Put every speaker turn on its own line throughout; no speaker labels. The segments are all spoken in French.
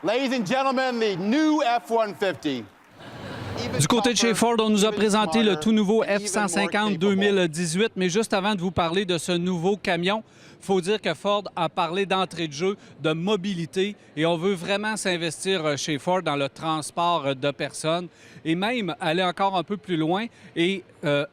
Ladies and gentlemen, the new F-150.
Du côté de chez Ford, on nous a présenté le tout nouveau F-150 2018, mais juste avant de vous parler de ce nouveau camion, il faut dire que Ford a parlé d'entrée de jeu, de mobilité, et on veut vraiment s'investir chez Ford dans le transport de personnes et même aller encore un peu plus loin et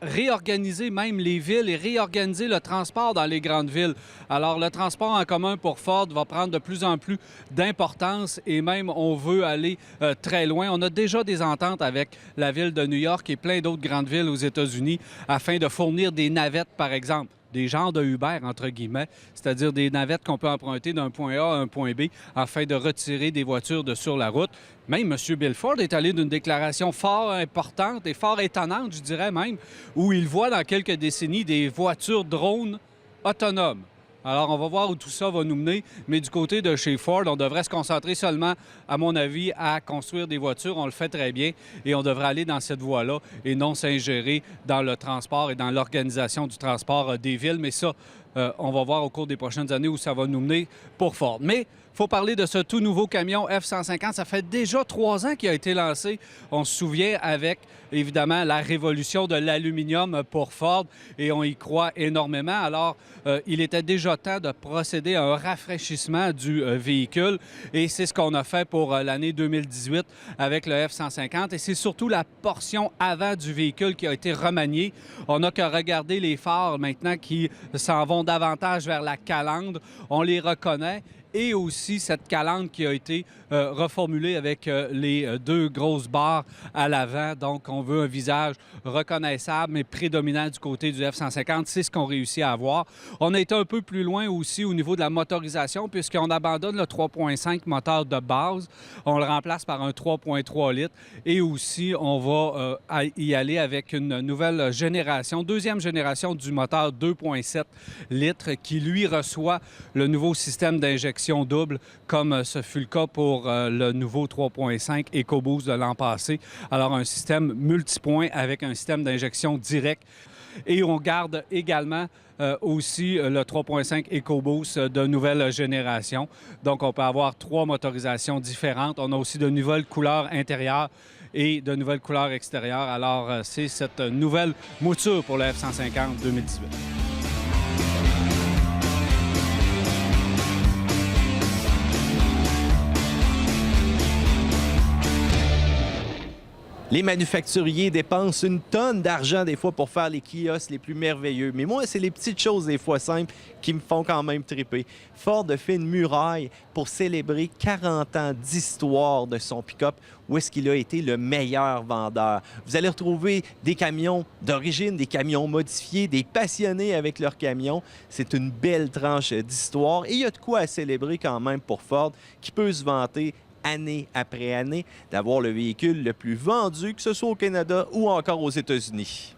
réorganiser même les villes et réorganiser le transport dans les grandes villes. Alors, le transport en commun pour Ford va prendre de plus en plus d'importance et même on veut aller très loin. On a déjà des ententes avec la ville de New York et plein d'autres grandes villes aux États-Unis afin de fournir des navettes, par exemple. Des genres de Uber, entre guillemets, c'est-à-dire des navettes qu'on peut emprunter d'un point A à un point B afin de retirer des voitures de sur la route. Même M. Bill Ford est allé d'une déclaration fort importante et fort étonnante, je dirais même, où il voit dans quelques décennies des voitures drones autonomes. Alors, on va voir où tout ça va nous mener, mais du côté de chez Ford, on devrait se concentrer seulement, à mon avis, à construire des voitures. On le fait très bien et on devrait aller dans cette voie-là et non s'ingérer dans le transport et dans l'organisation du transport des villes. Mais ça, on va voir au cours des prochaines années où ça va nous mener pour Ford. Mais il faut parler de ce tout nouveau camion F-150. Ça fait déjà 3 ans qu'il a été lancé. On se souvient avec, évidemment, la révolution de l'aluminium pour Ford et on y croit énormément. Alors, il était déjà temps de procéder à un rafraîchissement du véhicule et c'est ce qu'on a fait pour l'année 2018 avec le F-150 et c'est surtout la portion avant du véhicule qui a été remaniée. On n'a qu'à regarder les phares maintenant qui s'en vont davantage vers la calandre. On les reconnaît. Et aussi cette calandre qui a été reformulée avec les 2 grosses barres à l'avant. Donc, on veut un visage reconnaissable, mais prédominant du côté du F-150. C'est ce qu'on réussit à avoir. On a été un peu plus loin aussi au niveau de la motorisation, puisqu'on abandonne le 3.5 moteur de base. On le remplace par un 3.3 litres. Et aussi, on va y aller avec une nouvelle génération, 2e génération du moteur 2.7 litres, qui, lui, reçoit le nouveau système d'injection double, comme ce fut le cas pour le nouveau 3.5 EcoBoost de l'an passé. Alors, un système multipoint avec un système d'injection direct. Et on garde également aussi le 3.5 EcoBoost de nouvelle génération. Donc, on peut avoir 3 motorisations différentes. On a aussi de nouvelles couleurs intérieures et de nouvelles couleurs extérieures. Alors, c'est cette nouvelle mouture pour le F-150 2018.
Les manufacturiers dépensent une tonne d'argent des fois pour faire les kiosques les plus merveilleux. Mais moi, c'est les petites choses des fois simples qui me font quand même triper. Ford a fait une muraille pour célébrer 40 ans d'histoire de son pick-up où est-ce qu'il a été le meilleur vendeur. Vous allez retrouver des camions d'origine, des camions modifiés, des passionnés avec leurs camions. C'est une belle tranche d'histoire et il y a de quoi à célébrer quand même pour Ford qui peut se vanter année après année, d'avoir le véhicule le plus vendu, que ce soit au Canada ou encore aux États-Unis.